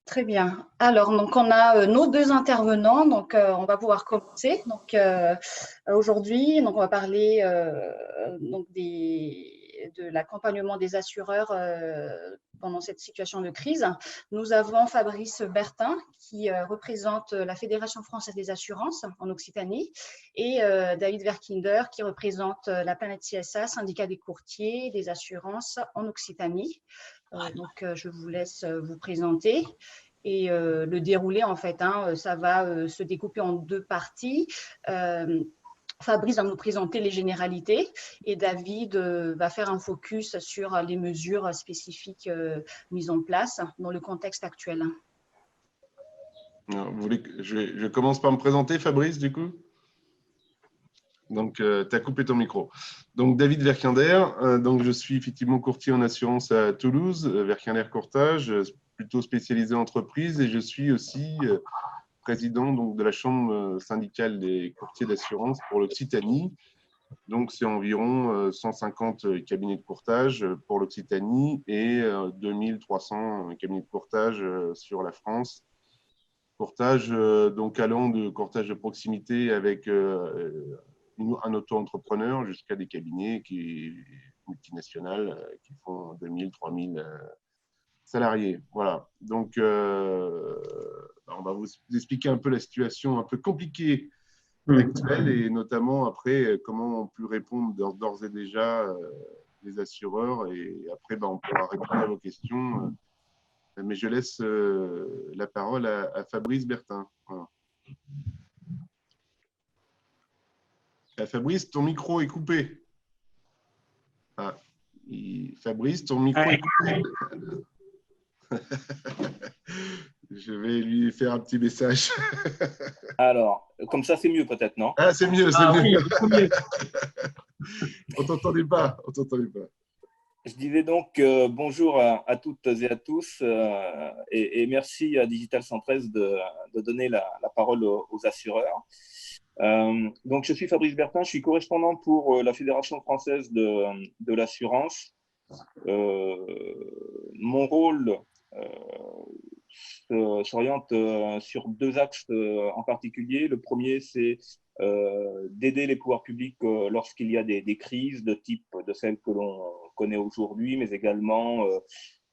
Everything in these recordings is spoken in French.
Très bien. Alors, donc, on a nos deux intervenants. Donc, on va pouvoir commencer. Donc, aujourd'hui, donc, on va parler donc de l'accompagnement des assureurs pendant cette situation de crise. Nous avons Fabrice Bertin qui représente la Fédération française des assurances en Occitanie et David Verkinder qui représente la Planète CSA, syndicat des courtiers des assurances en Occitanie. Donc, je vous laisse vous présenter. Et le déroulé, en fait, ça va se découper en deux parties. Fabrice va nous présenter les généralités et David va faire un focus sur les mesures spécifiques mises en place dans le contexte actuel. Alors, vous voulez que je commence par me présenter, Fabrice, du coup? Donc, tu as coupé ton micro. Donc, David Verkinder, donc je suis effectivement courtier en assurance à Toulouse, Verkinder Courtage, plutôt spécialisé en entreprise, et je suis aussi président donc, de la chambre syndicale des courtiers d'assurance pour l'Occitanie. Donc, c'est environ 150 cabinets de courtage pour l'Occitanie et 2300 cabinets de courtage sur la France. Courtage, donc allant de courtage de proximité avec un auto-entrepreneur jusqu'à des cabinets multinationales qui font 2000, 3000 salariés. Voilà. Donc, on va vous expliquer un peu la situation un peu compliquée actuelle et notamment après comment on peut répondre d'ores et déjà les assureurs et après on pourra répondre à vos questions. Mais je laisse la parole à Fabrice Bertin. Voilà. Fabrice, ton micro est coupé. Ah, Fabrice, ton micro est coupé. Je vais lui faire un petit message. Alors, comme ça, c'est mieux peut-être, non? Ah, c'est mieux, c'est mieux. Oui, On t'entendait pas, on t'entendait pas. Je disais donc bonjour à toutes et à tous et merci à Digital 113 de donner la parole aux assureurs. Donc, je suis Fabrice Bertin, je suis correspondant pour la Fédération française de l'assurance. Mon rôle s'oriente sur deux axes en particulier. Le premier, c'est d'aider les pouvoirs publics lorsqu'il y a des crises de type de celles que l'on connaît aujourd'hui, mais également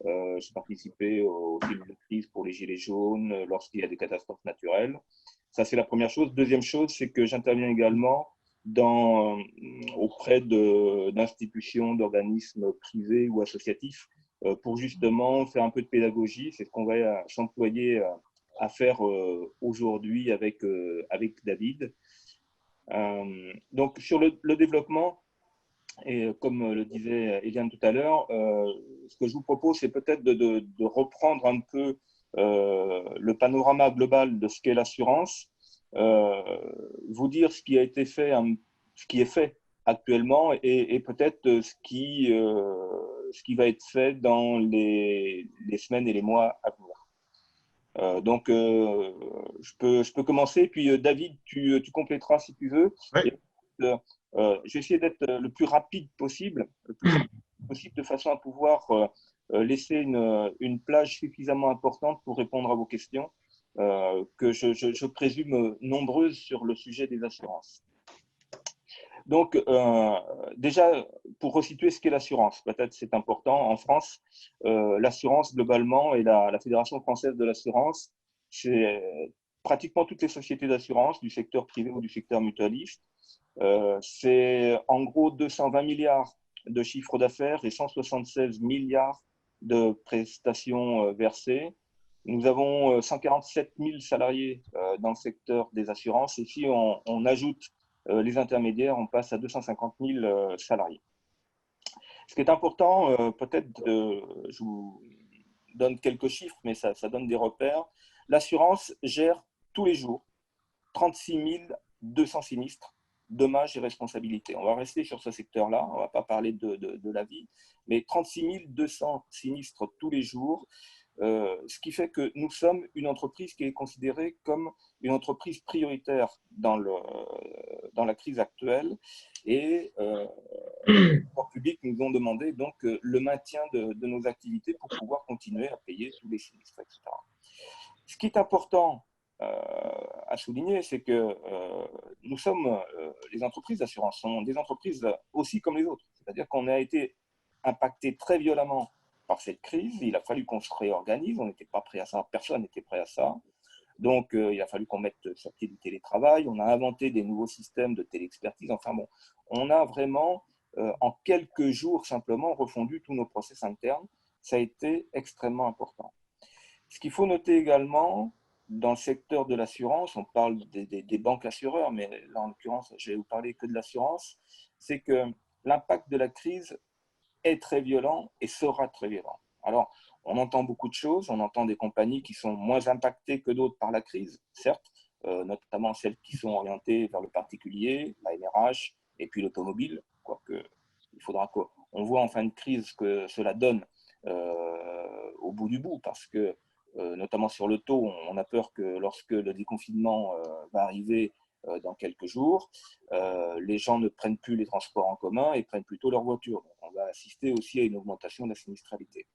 j'ai participé au film de crise pour les Gilets jaunes lorsqu'il y a des catastrophes naturelles. Ça, c'est la première chose. Deuxième chose, c'est que j'interviens également auprès d'institutions, d'organismes privés ou associatifs pour justement faire un peu de pédagogie. C'est ce qu'on va s'employer à faire aujourd'hui avec David. Donc, sur le développement, et comme le disait Eliane tout à l'heure, ce que je vous propose, c'est peut-être de reprendre un peu le panorama global de ce qu'est l'assurance, vous dire ce qui a été fait, ce qui est fait actuellement et peut-être ce qui va être fait dans les semaines et les mois à venir. Donc, je peux commencer, puis David, tu compléteras si tu veux. Oui. Et, je vais essayer d'être le plus rapide possible, de façon à pouvoir laisser une plage suffisamment importante pour répondre à vos questions, que je présume nombreuses sur le sujet des assurances. Donc, déjà, pour resituer ce qu'est l'assurance, peut-être c'est important, en France, l'assurance globalement et la Fédération française de l'assurance, c'est pratiquement toutes les sociétés d'assurance du secteur privé ou du secteur mutualiste. C'est en gros 220 milliards de chiffre d'affaires et 176 milliards de prestations versées. Nous avons 147 000 salariés dans le secteur des assurances et si on ajoute les intermédiaires, on passe à 250 000 salariés. Ce qui est important, peut-être, je vous donne quelques chiffres, mais ça donne des repères. L'assurance gère tous les jours 36 200 sinistres dommages et responsabilités. On va rester sur ce secteur-là, on ne va pas parler de la vie, mais 36 200 sinistres tous les jours, ce qui fait que nous sommes une entreprise qui est considérée comme une entreprise prioritaire dans la crise actuelle. Et les pouvoirs publics nous ont demandé donc le maintien de nos activités pour pouvoir continuer à payer tous les sinistres, etc. Ce qui est important à souligner, c'est que nous sommes, les entreprises d'assurance sont des entreprises aussi comme les autres. C'est-à-dire qu'on a été impacté très violemment par cette crise. Il a fallu qu'on se réorganise. On n'était pas prêt à ça. Personne n'était prêt à ça. Donc, il a fallu qu'on mette sur pied du télétravail. On a inventé des nouveaux systèmes de téléexpertise. Enfin bon, on a vraiment, en quelques jours, simplement refondu tous nos process internes. Ça a été extrêmement important. Ce qu'il faut noter également, dans le secteur de l'assurance, on parle des banques assureurs, mais là, en l'occurrence, je vais vous parler que de l'assurance, c'est que l'impact de la crise est très violent et sera très violent. Alors, on entend beaucoup de choses, on entend des compagnies qui sont moins impactées que d'autres par la crise, certes, notamment celles qui sont orientées vers le particulier, la MRH et puis l'automobile, quoique il faudra qu'on voit en fin de crise ce que cela donne au bout du bout, parce que notamment sur le taux, on a peur que lorsque le déconfinement va arriver dans quelques jours, les gens ne prennent plus les transports en commun et prennent plutôt leur voiture. Donc, on va assister aussi à une augmentation de la sinistralité.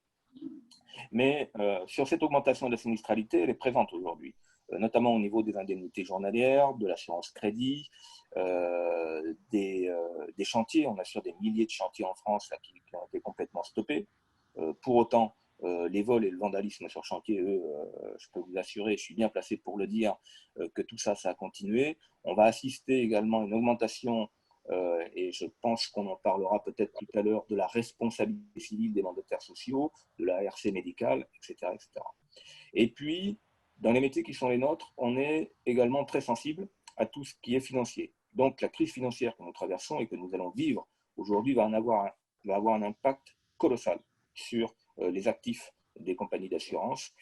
Mais sur cette augmentation de la sinistralité, elle est présente aujourd'hui, notamment au niveau des indemnités journalières, de l'assurance crédit, des chantiers. On assure des milliers de chantiers en France là, qui ont été complètement stoppés. Pour autant, les vols et le vandalisme sur chantier, eux, je peux vous assurer, je suis bien placé pour le dire, que tout ça, ça a continué. On va assister également à une augmentation, et je pense qu'on en parlera peut-être tout à l'heure, de la responsabilité civile des mandataires sociaux, de la RC médicale, etc., etc. Et puis, dans les métiers qui sont les nôtres, on est également très sensible à tout ce qui est financier. Donc, la crise financière que nous traversons et que nous allons vivre aujourd'hui va avoir un impact colossal sur les actifs des compagnies d'assurance,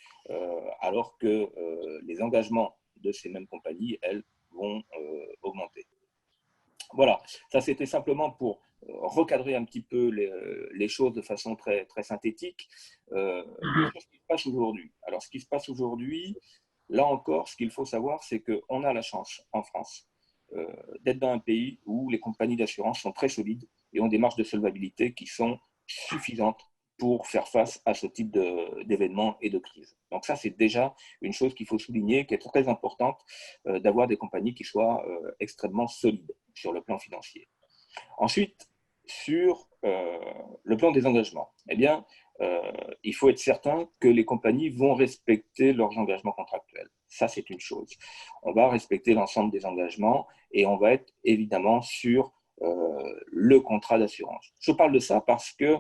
alors que les engagements de ces mêmes compagnies, elles, vont augmenter. Voilà, ça c'était simplement pour recadrer un petit peu les choses de façon très, très synthétique. Sur ce qui se passe aujourd'hui. Alors, ce qui se passe aujourd'hui, là encore, ce qu'il faut savoir, c'est qu'on a la chance en France d'être dans un pays où les compagnies d'assurance sont très solides et ont des marges de solvabilité qui sont suffisantes pour faire face à ce type d'événements et de crises. Donc ça, c'est déjà une chose qu'il faut souligner, qui est très importante, d'avoir des compagnies qui soient extrêmement solides sur le plan financier. Ensuite, sur le plan des engagements, eh bien, il faut être certain que les compagnies vont respecter leurs engagements contractuels. Ça, c'est une chose. On va respecter l'ensemble des engagements et on va être évidemment sur le contrat d'assurance. Je parle de ça parce que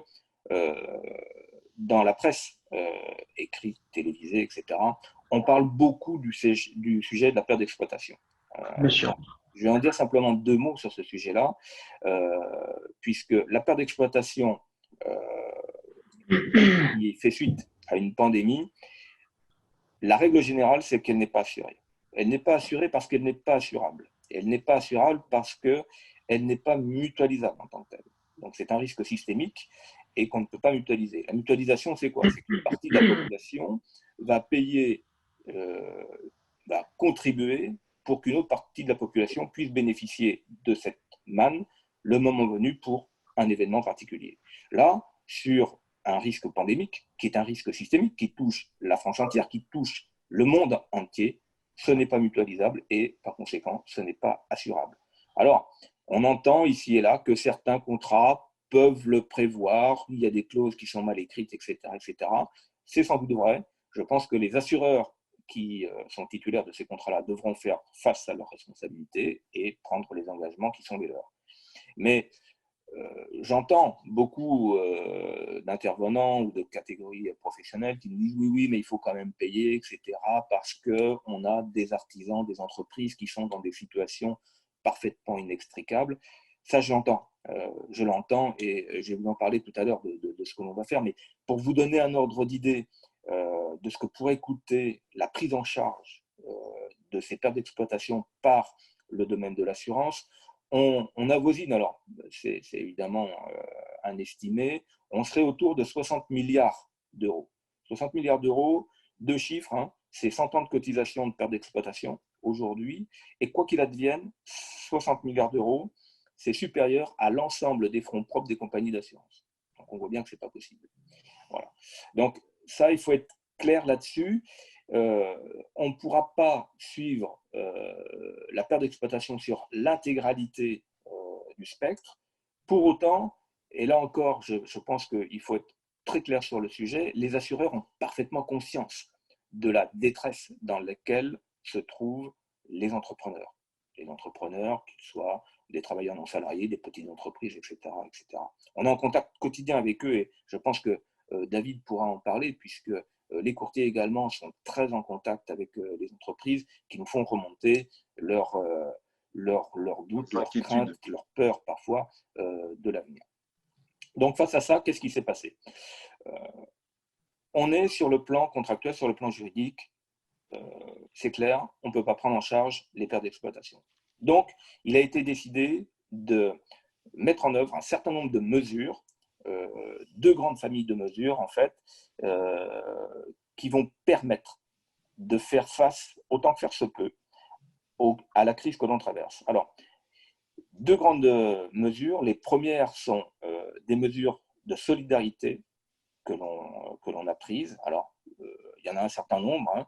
dans la presse écrite, télévisée, etc., on parle beaucoup du sujet de la perte d'exploitation. Bien sûr. Je vais en dire simplement 2 mots sur ce sujet-là, puisque la perte d'exploitation qui fait suite à une pandémie, la règle générale, c'est qu'elle n'est pas assurée. Elle n'est pas assurée parce qu'elle n'est pas assurable. Elle n'est pas assurable parce qu'elle n'est pas mutualisable en tant que telle. Donc, c'est un risque systémique et qu'on ne peut pas mutualiser. La mutualisation, c'est quoi? C'est qu'une partie de la population va payer, va contribuer pour qu'une autre partie de la population puisse bénéficier de cette manne le moment venu pour un événement particulier. Là, sur un risque pandémique, qui est un risque systémique, qui touche la France entière, qui touche le monde entier, ce n'est pas mutualisable et par conséquent, ce n'est pas assurable. Alors, on entend ici et là que certains contrats peuvent le prévoir, il y a des clauses qui sont mal écrites, etc., etc. C'est sans doute vrai. Je pense que les assureurs qui sont titulaires de ces contrats-là devront faire face à leurs responsabilités et prendre les engagements qui sont les leurs. Mais j'entends beaucoup d'intervenants ou de catégories professionnelles qui nous disent oui, mais il faut quand même payer, etc., parce qu'on a des artisans, des entreprises qui sont dans des situations parfaitement inextricables. Ça, je l'entends et je vais vous en parler tout à l'heure de ce que l'on va faire. Mais pour vous donner un ordre d'idée de ce que pourrait coûter la prise en charge de ces pertes d'exploitation par le domaine de l'assurance, on avoisine, alors c'est évidemment un estimé, on serait autour de 60 milliards d'euros. 60 milliards d'euros, deux chiffres, hein, c'est 100 ans de cotisation de perte d'exploitation aujourd'hui, et quoi qu'il advienne, 60 milliards d'euros, c'est supérieur à l'ensemble des fonds propres des compagnies d'assurance. Donc on voit bien que ce n'est pas possible. Voilà. Donc ça, il faut être clair là-dessus. On ne pourra pas suivre la perte d'exploitation sur l'intégralité du spectre. Pour autant, et là encore, je pense qu'il faut être très clair sur le sujet, les assureurs ont parfaitement conscience de la détresse dans laquelle se trouvent les entrepreneurs. Les entrepreneurs, qu'ils soient des travailleurs non salariés, des petites entreprises, etc., etc. On est en contact quotidien avec eux et je pense que David pourra en parler puisque les courtiers également sont très en contact avec les entreprises qui nous font remonter leurs doutes, leurs craintes, leurs peurs parfois de l'avenir. Donc face à ça, qu'est-ce qui s'est passé? On est sur le plan contractuel, sur le plan juridique, c'est clair, on ne peut pas prendre en charge les pertes d'exploitation. Donc, il a été décidé de mettre en œuvre un certain nombre de mesures, deux grandes familles de mesures en fait, qui vont permettre de faire face, autant que faire se peut, à la crise que l'on traverse. Alors, deux grandes mesures. Les premières sont des mesures de solidarité que l'on a prises. Alors, il y en a un certain nombre. Hein.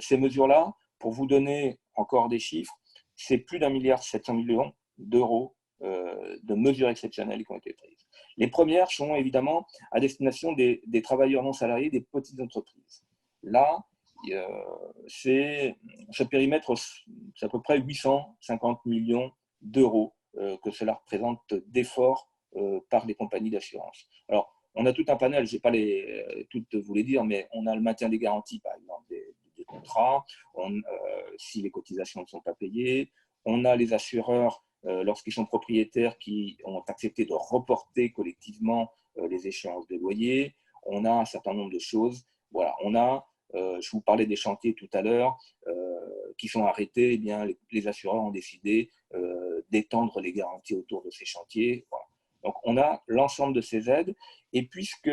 Ces mesures-là, pour vous donner encore des chiffres, c'est plus d'1,7 milliard d'euros de mesures exceptionnelles qui ont été prises. Les premières sont évidemment à destination des travailleurs non salariés des petites entreprises. Là, ce périmètre, c'est à peu près 850 millions d'euros que cela représente d'efforts par les compagnies d'assurance. Alors, on a tout un panel, je ne vais pas toutes vous les dire, mais on a le maintien des garanties, par exemple, des contrats, si les cotisations ne sont pas payées, on a les assureurs, lorsqu'ils sont propriétaires, qui ont accepté de reporter collectivement les échéances de loyer, on a un certain nombre de choses. Voilà, on a, je vous parlais des chantiers tout à l'heure, qui sont arrêtés, eh bien, les assureurs ont décidé d'étendre les garanties autour de ces chantiers. Voilà. Donc, on a l'ensemble de ces aides. Et puisque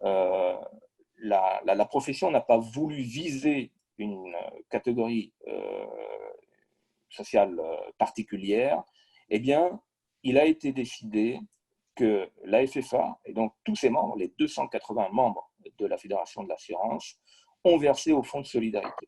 la profession n'a pas voulu viser une catégorie sociale particulière, eh bien, il a été décidé que la FFA, et donc tous ses membres, les 280 membres de la Fédération de l'assurance, ont versé au Fonds de solidarité.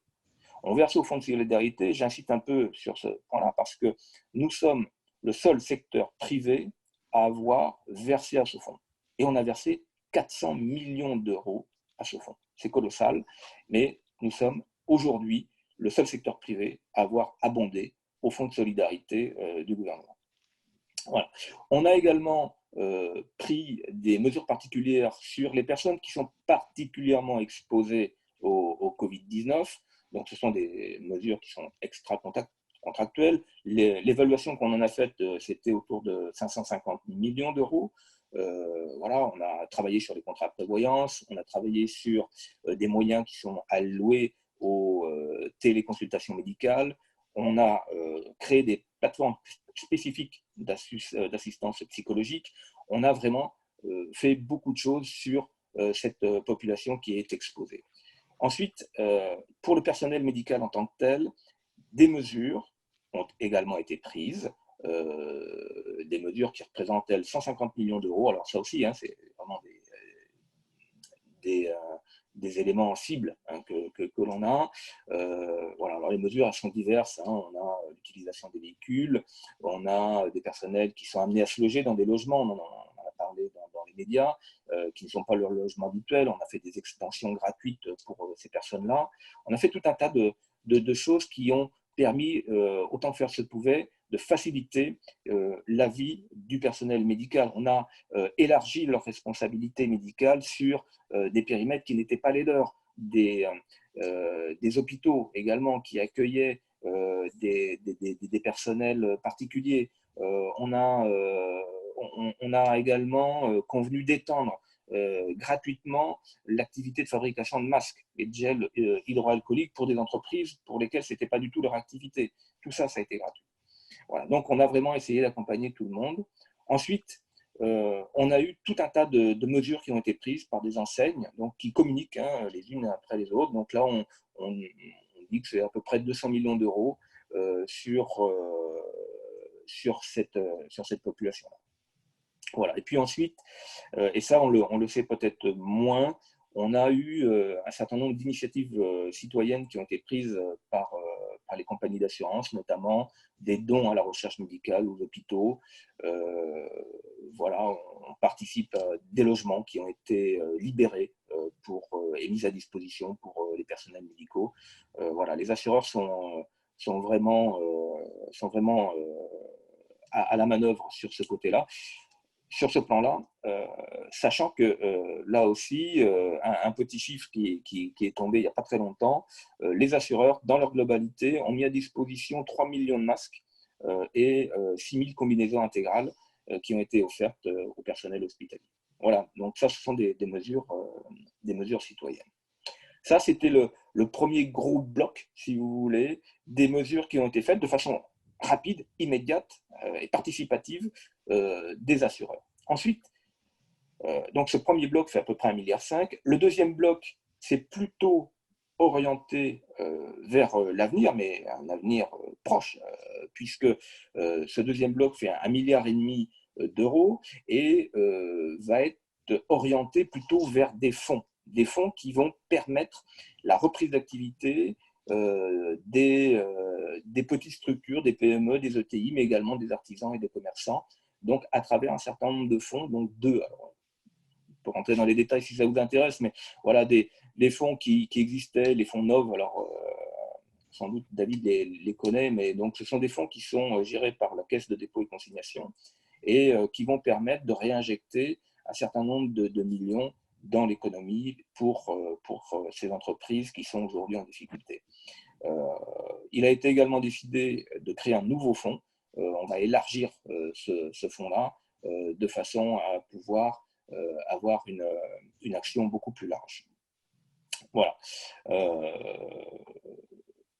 On verse au Fonds de solidarité, j'insiste un peu sur ce point-là, parce que nous sommes le seul secteur privé à avoir versé à ce fonds. Et on a versé 400 millions d'euros à ce fonds. C'est colossal, mais nous sommes aujourd'hui le seul secteur privé à avoir abondé au Fonds de solidarité du gouvernement. Voilà. On a également pris des mesures particulières sur les personnes qui sont particulièrement exposées au Covid-19. Donc, ce sont des mesures qui sont extra-contractuelles. L'évaluation qu'on en a faite, c'était autour de 550 millions d'euros. Voilà, on a travaillé sur les contrats de prévoyance, on a travaillé sur des moyens qui sont alloués aux téléconsultations médicales. On a créé des plateformes spécifiques d'assistance psychologique. On a vraiment fait beaucoup de choses sur cette population qui est exposée. Ensuite, pour le personnel médical en tant que tel, des mesures ont également été prises, des mesures qui représentent, elles, 150 millions d'euros. Alors ça aussi, hein, c'est vraiment des éléments cibles hein, que l'on a. Voilà, alors les mesures elles sont diverses. Hein. On a l'utilisation des véhicules, on a des personnels qui sont amenés à se loger dans des logements, on en a parlé dans les médias, qui ne sont pas leur logement habituel. On a fait des extensions gratuites pour ces personnes-là. On a fait tout un tas de choses qui ont permis, autant que faire se pouvait, de faciliter la vie du personnel médical. On a élargi leurs responsabilités médicales sur des périmètres qui n'étaient pas les leurs, des hôpitaux également qui accueillaient des personnels particuliers. On a également convenu d'étendre gratuitement l'activité de fabrication de masques et de gel hydroalcoolique pour des entreprises pour lesquelles ce n'était pas du tout leur activité. Tout ça, ça a été gratuit. Voilà. Donc, on a vraiment essayé d'accompagner tout le monde. Ensuite, on a eu tout un tas de mesures qui ont été prises par des enseignes donc, qui communiquent les unes après les autres. Donc là, on dit que c'est à peu près 200 millions d'euros sur cette population-là. Voilà. Et puis ensuite, et ça on le sait peut-être moins, on a eu un certain nombre d'initiatives citoyennes qui ont été prises par les compagnies d'assurance, notamment des dons à la recherche médicale aux hôpitaux. Voilà, on participe à des logements qui ont été libérés et mis à disposition pour les personnels médicaux. Voilà, les assureurs sont vraiment à la manœuvre sur ce côté-là. Sur ce plan-là, sachant que là aussi, un petit chiffre qui est tombé il n'y a pas très longtemps, les assureurs, dans leur globalité, ont mis à disposition 3 millions de masques et 6 000 combinaisons intégrales qui ont été offertes au personnel hospitalier. Voilà, donc ça, ce sont des mesures citoyennes. Ça, c'était le premier gros bloc, si vous voulez, des mesures qui ont été faites de façon rapide, immédiate et participative des assureurs. Ensuite, donc ce premier bloc fait à peu près 1,5 milliard. Le deuxième bloc, c'est plutôt orienté vers l'avenir, mais un avenir proche, puisque ce deuxième bloc fait 1,5 milliard d'euros et va être orienté plutôt vers des fonds qui vont permettre la reprise d'activité des petites structures, des PME, des ETI, mais également des artisans et des commerçants, donc à travers un certain nombre de fonds, donc deux. Alors, on peut rentrer dans les détails si ça vous intéresse, mais voilà des fonds qui existaient, les fonds NOV, alors sans doute David les connaît, mais donc ce sont des fonds qui sont gérés par la Caisse de dépôt et consignation et qui vont permettre de réinjecter un certain nombre de millions dans l'économie pour ces entreprises qui sont aujourd'hui en difficulté. Il a été également décidé de créer un nouveau fonds. On va élargir ce fonds-là de façon à pouvoir avoir une action beaucoup plus large. Voilà.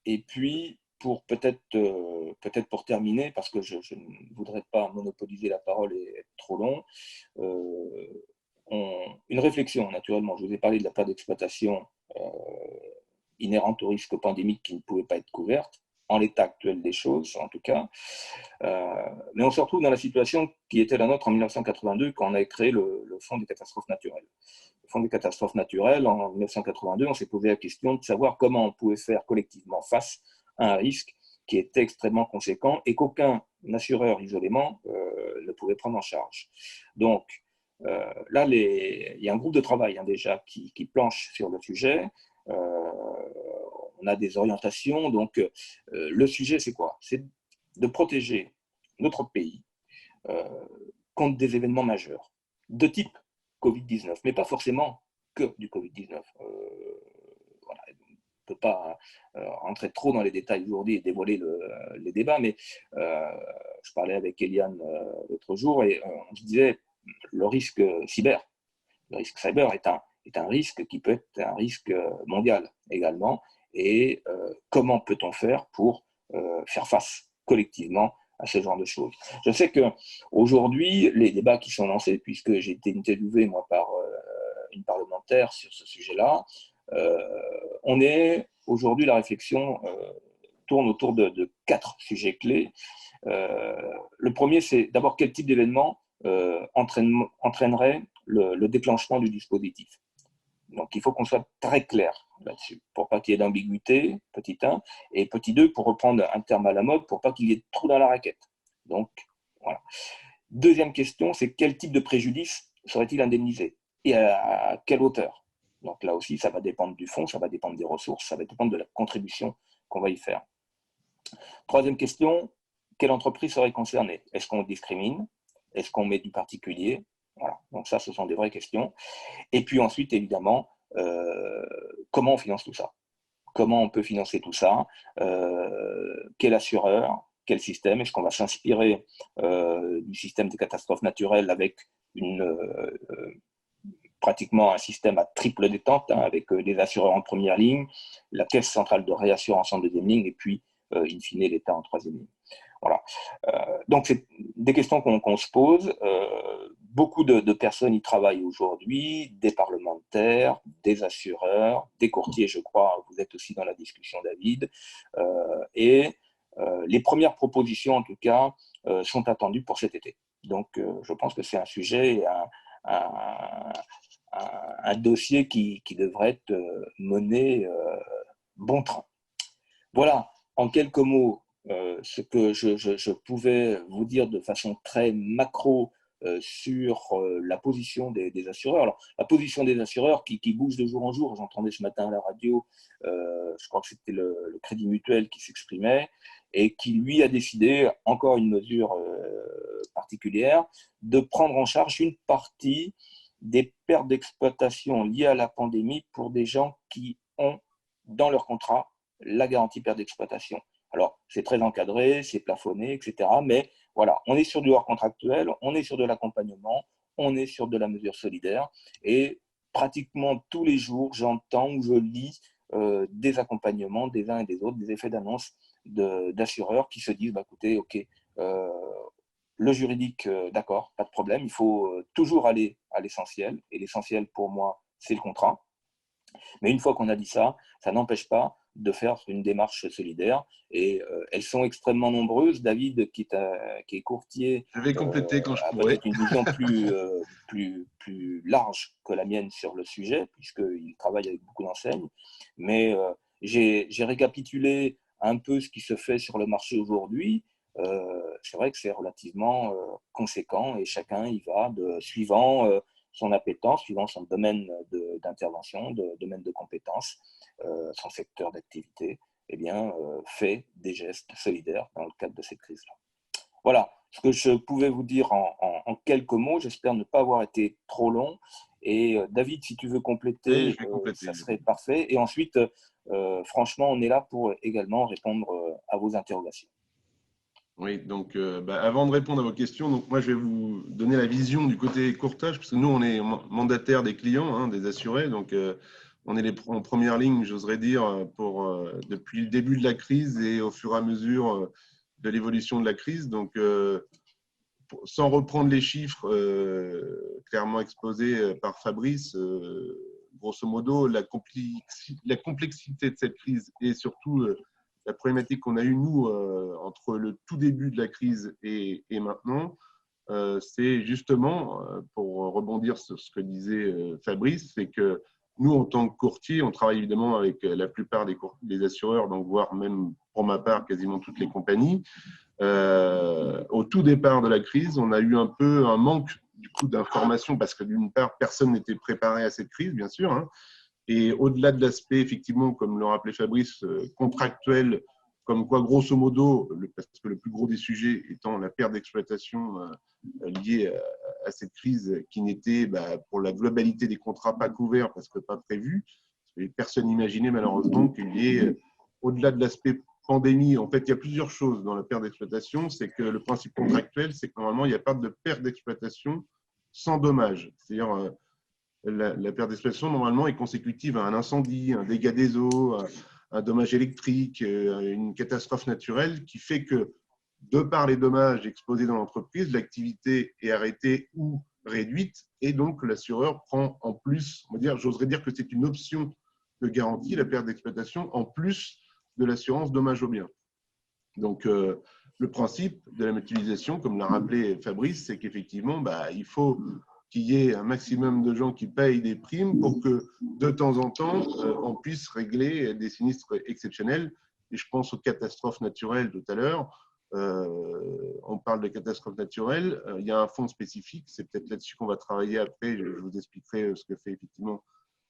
Et puis, peut-être pour terminer, parce que je ne voudrais pas monopoliser la parole et être trop long, une réflexion, naturellement. Je vous ai parlé de la perte d'exploitation inhérente au risque pandémique qui ne pouvait pas être couverte, en l'état actuel des choses, en tout cas. Mais on se retrouve dans la situation qui était la nôtre en 1982, quand on avait créé le Fonds des catastrophes naturelles. Le Fonds des catastrophes naturelles, en 1982, on s'est posé la question de savoir comment on pouvait faire collectivement face à un risque qui était extrêmement conséquent et qu'aucun assureur isolément ne pouvait prendre en charge. Donc, là, il y a un groupe de travail déjà qui planche sur le sujet. On a des orientations. Donc, le sujet, c'est quoi? C'est de protéger notre pays contre des événements majeurs de type Covid-19, mais pas forcément que du Covid-19. Voilà. On ne peut pas rentrer trop dans les détails aujourd'hui et dévoiler les débats, mais je parlais avec Eliane l'autre jour et on se disait le risque cyber est un risque qui peut être un risque mondial également. Et comment peut-on faire pour faire face collectivement à ce genre de choses? Je sais qu'aujourd'hui, les débats qui sont lancés, puisque j'ai été interviewé moi par une parlementaire sur ce sujet-là, aujourd'hui, la réflexion tourne autour de 4 sujets clés. Le premier, c'est d'abord quel type d'événement entraînerait le déclenchement du dispositif. Donc, il faut qu'on soit très clair là-dessus, pour pas qu'il y ait d'ambiguïté, petit 1, et petit 2, pour reprendre un terme à la mode, pour pas qu'il y ait de trous dans la raquette. Donc, voilà. Deuxième question, c'est quel type de préjudice serait-il indemnisé et à quelle hauteur? Donc là aussi, ça va dépendre du fonds, ça va dépendre des ressources, ça va dépendre de la contribution qu'on va y faire. Troisième question, quelle entreprise serait concernée? Est-ce qu'on discrimine? Est-ce qu'on met du particulier? Voilà. Donc ça, ce sont des vraies questions. Et puis ensuite, évidemment, comment on finance tout ça? Comment on peut financer tout ça? Quel assureur? Quel système? Est-ce qu'on va s'inspirer du système des catastrophes naturelles avec pratiquement un système à triple détente, avec des assureurs en première ligne, la Caisse centrale de réassurance en deuxième ligne, et puis, in fine, l'État en troisième ligne. Voilà. Donc, c'est des questions qu'on se pose. Beaucoup de personnes y travaillent aujourd'hui, des parlementaires, des assureurs, des courtiers, je crois, vous êtes aussi dans la discussion, David. Et les premières propositions, en tout cas, sont attendues pour cet été. Donc, je pense que c'est un sujet, un dossier qui devrait être mené bon train. Voilà, en quelques mots, ce que je pouvais vous dire de façon très macro sur la position des assureurs. Alors, la position des assureurs qui bouge de jour en jour, j'entendais ce matin à la radio, je crois que c'était le Crédit Mutuel qui s'exprimait, et qui, lui, a décidé, encore une mesure particulière, de prendre en charge une partie des pertes d'exploitation liées à la pandémie pour des gens qui ont dans leur contrat la garantie perte d'exploitation. Alors, c'est très encadré, c'est plafonné, etc. Mais voilà, on est sur du hors contractuel, on est sur de l'accompagnement, on est sur de la mesure solidaire. Et pratiquement tous les jours, j'entends ou je lis des accompagnements des uns et des autres, des effets d'annonce d'assureurs qui se disent, bah, écoutez, OK, le juridique, d'accord, pas de problème, il faut toujours aller à l'essentiel. Et l'essentiel, pour moi, c'est le contrat. Mais une fois qu'on a dit ça, ça n'empêche pas de faire une démarche solidaire. Et elles sont extrêmement nombreuses. David, qui est courtier, Je vais compléter quand je a pourrai. peut-être une vision plus large que la mienne sur le sujet, puisqu'il travaille avec beaucoup d'enseignes. Mais j'ai récapitulé un peu ce qui se fait sur le marché aujourd'hui. C'est vrai que c'est relativement conséquent et chacun y va suivant son appétence, suivant son domaine d'intervention, domaine de compétences, son secteur d'activité, eh bien, fait des gestes solidaires dans le cadre de cette crise-là. Voilà ce que je pouvais vous dire en quelques mots. J'espère ne pas avoir été trop long. Et David, si tu veux compléter, ça serait parfait. Et ensuite, franchement, on est là pour également répondre à vos interrogations. Oui, donc avant de répondre à vos questions, donc moi je vais vous donner la vision du côté courtage, parce que nous on est mandataire des clients, hein, des assurés, donc on est en première ligne, j'oserais dire, depuis le début de la crise et au fur et à mesure de l'évolution de la crise. Donc sans reprendre les chiffres clairement exposés par Fabrice, grosso modo, la complexité de cette crise et surtout la problématique qu'on a eue, nous, entre le tout début de la crise et maintenant, c'est justement, pour rebondir sur ce que disait Fabrice, c'est que nous, en tant que courtier, on travaille évidemment avec la plupart des assureurs, donc voire même, pour ma part, quasiment toutes les compagnies. Au tout départ de la crise, on a eu un peu un manque du coup d'informations parce que d'une part, personne n'était préparé à cette crise, bien sûr, hein. Et au-delà de l'aspect, effectivement, comme le rappelait Fabrice, contractuel, comme quoi, grosso modo, parce que le plus gros des sujets étant la perte d'exploitation liée à cette crise qui n'était, pour la globalité des contrats, pas couverts parce que pas prévus. Personne n'imaginait malheureusement qu'il y ait, au-delà de l'aspect pandémie, en fait, il y a plusieurs choses dans la perte d'exploitation. C'est que le principe contractuel, c'est que normalement, il n'y a pas de perte d'exploitation sans dommage. C'est-à-dire, la perte d'exploitation, normalement, est consécutive à un incendie, un dégât des eaux, un dommage électrique, une catastrophe naturelle qui fait que, de par les dommages exposés dans l'entreprise, l'activité est arrêtée ou réduite et donc l'assureur prend en plus, on va dire, j'oserais dire que c'est une option de garantie, la perte d'exploitation, en plus de l'assurance dommage aux biens. Donc, le principe de la mutualisation, comme l'a rappelé Fabrice, c'est qu'effectivement, il faut qu'il y ait un maximum de gens qui payent des primes pour que, de temps en temps, on puisse régler des sinistres exceptionnels. Et je pense aux catastrophes naturelles tout à l'heure. On parle de catastrophes naturelles. Il y a un fonds spécifique. C'est peut-être là-dessus qu'on va travailler après. Je vous expliquerai ce que fait effectivement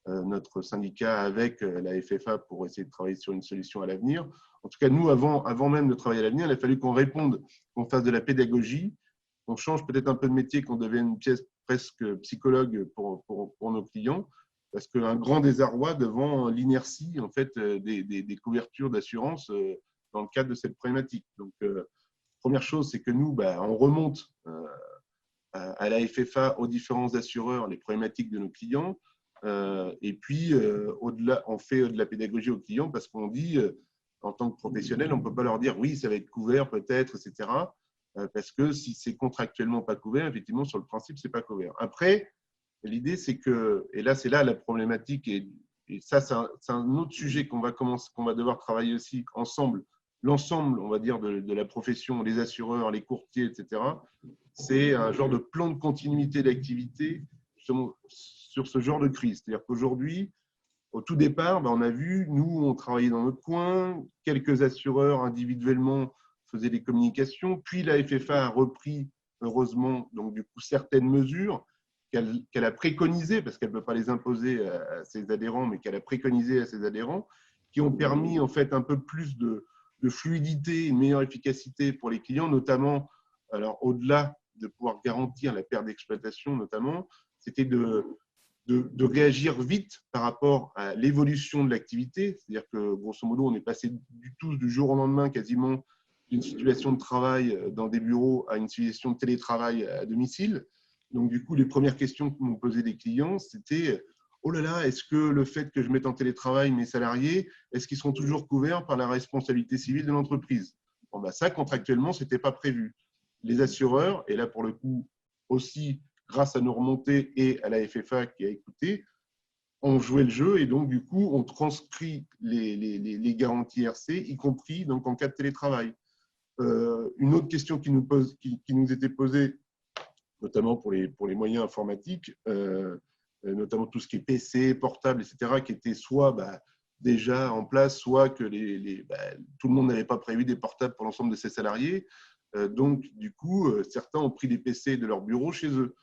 notre syndicat avec la FFA pour essayer de travailler sur une solution à l'avenir. En tout cas, nous, avant même de travailler à l'avenir, il a fallu qu'on réponde, qu'on fasse de la pédagogie, qu'on change peut-être un peu de métier, qu'on devienne une pièce presque psychologue pour nos clients, parce qu'un grand désarroi devant l'inertie en fait, des couvertures d'assurance dans le cadre de cette problématique. Donc, première chose, c'est que nous, on remonte à la FFA, aux différents assureurs, les problématiques de nos clients. Et puis, au-delà, on fait de la pédagogie aux clients parce qu'on dit, en tant que professionnel, on ne peut pas leur dire oui, ça va être couvert peut-être, etc. Parce que si c'est contractuellement pas couvert, effectivement, sur le principe, c'est pas couvert. Après, l'idée, c'est que, et là, c'est là la problématique, et ça, c'est un autre sujet qu'on va devoir travailler aussi ensemble, l'ensemble, on va dire, de la profession, les assureurs, les courtiers, etc. C'est un genre de plan de continuité d'activité sur ce genre de crise. C'est-à-dire qu'aujourd'hui, au tout départ, on a vu, nous, on travaillait dans notre coin, quelques assureurs individuellement faisaient des communications, puis la FFA a repris, heureusement, donc du coup, certaines mesures qu'elle a préconisées, parce qu'elle ne peut pas les imposer à ses adhérents, mais qu'elle a préconisées à ses adhérents, qui ont permis en fait un peu plus de fluidité, une meilleure efficacité pour les clients, notamment, alors au-delà de pouvoir garantir la perte d'exploitation, notamment, c'était de réagir vite par rapport à l'évolution de l'activité. C'est-à-dire que, grosso modo, on est passé du jour au lendemain quasiment d'une situation de travail dans des bureaux à une situation de télétravail à domicile. Donc, du coup, les premières questions que m'ont posées des clients, c'était « Oh là là, est-ce que le fait que je mette en télétravail mes salariés, est-ce qu'ils seront toujours couverts par la responsabilité civile de l'entreprise ?» Bon, ça, contractuellement, ce n'était pas prévu. Les assureurs, et là, pour le coup, aussi, grâce à nos remontées et à la FFA qui a écouté, on jouait le jeu et donc, du coup, on transcrit les garanties RC, y compris donc, en cas de télétravail. Une autre question qui nous était posée, notamment pour les moyens informatiques, notamment tout ce qui est PC, portable, etc., qui était soit déjà en place, soit que tout le monde n'avait pas prévu des portables pour l'ensemble de ses salariés. Donc, du coup, certains ont pris des PC de leur bureau chez eux.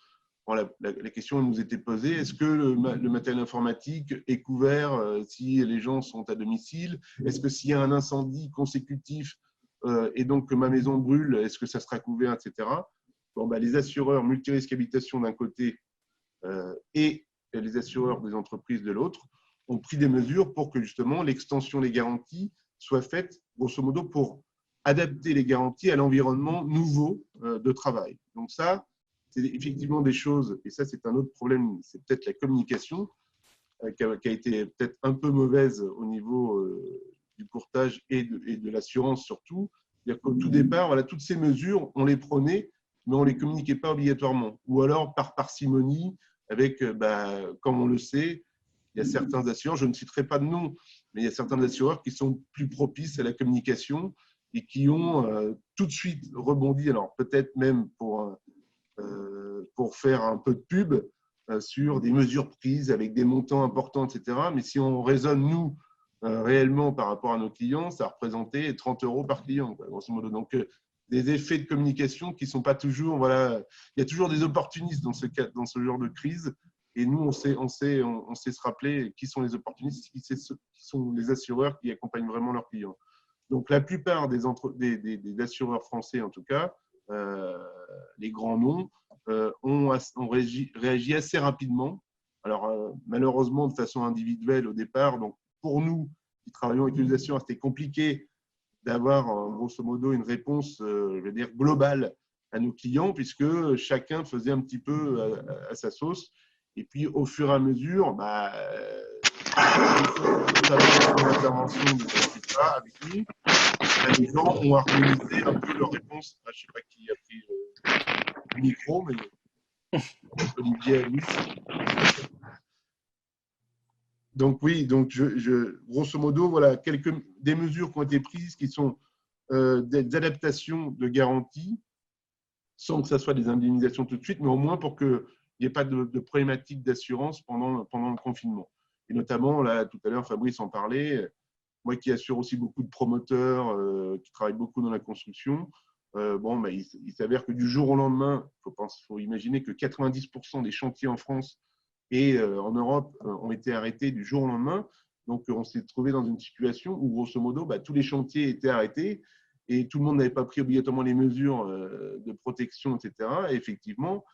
Bon, la question nous était posée, est-ce que le matériel informatique est couvert si les gens sont à domicile? Est-ce que s'il y a un incendie consécutif et donc que ma maison brûle, est-ce que ça sera couvert, etc. Bon, les assureurs multirisques habitation d'un côté et les assureurs des entreprises de l'autre ont pris des mesures pour que justement l'extension des garanties soit faite, grosso modo, pour adapter les garanties à l'environnement nouveau de travail. Donc ça, c'est effectivement des choses, et ça c'est un autre problème, c'est peut-être la communication qui a été peut-être un peu mauvaise au niveau du courtage et de l'assurance surtout. C'est-à-dire qu'au tout départ, voilà, toutes ces mesures, on les prenait, mais on ne les communiquait pas obligatoirement. Ou alors par parcimonie, avec, comme on le sait, il y a certains assureurs, je ne citerai pas de nom, mais il y a certains assureurs qui sont plus propices à la communication et qui ont tout de suite rebondi, alors peut-être même pour faire un peu de pub sur des mesures prises avec des montants importants, etc. Mais si on raisonne, nous, réellement par rapport à nos clients, ça représentait 30 € par client, quoi, grosso modo. Donc, des effets de communication qui ne sont pas toujours… Voilà, il y a toujours des opportunistes dans ce genre de crise. Et nous, on sait se rappeler qui sont les opportunistes, qui sont les assureurs qui accompagnent vraiment leurs clients. Donc, la plupart des assureurs français, en tout cas, les grands noms, ont réagi assez rapidement. Alors, malheureusement, de façon individuelle au départ. Donc, pour nous, qui travaillons avec les assureurs, c'était compliqué d'avoir, grosso modo, une réponse, je veux dire, globale à nos clients, puisque chacun faisait un petit peu à sa sauce. Et puis, au fur et à mesure, l'intervention de l'État avec nous, les gens ont harmonisé un peu leur réponse. Je ne sais pas qui a pris le micro, mais Olivier a mis. Donc oui, donc grosso modo, voilà des mesures qui ont été prises qui sont des adaptations de garanties, sans que ça soit des indemnisations tout de suite, mais au moins pour qu'il n'y ait pas de problématique d'assurance pendant le confinement. Et notamment, là, tout à l'heure, Fabrice en parlait, moi qui assure aussi beaucoup de promoteurs qui travaillent beaucoup dans la construction, il s'avère que du jour au lendemain, faut imaginer que 90% des chantiers en France et en Europe ont été arrêtés du jour au lendemain. Donc, on s'est trouvé dans une situation où, grosso modo, tous les chantiers étaient arrêtés et tout le monde n'avait pas pris obligatoirement les mesures de protection, etc. Et effectivement,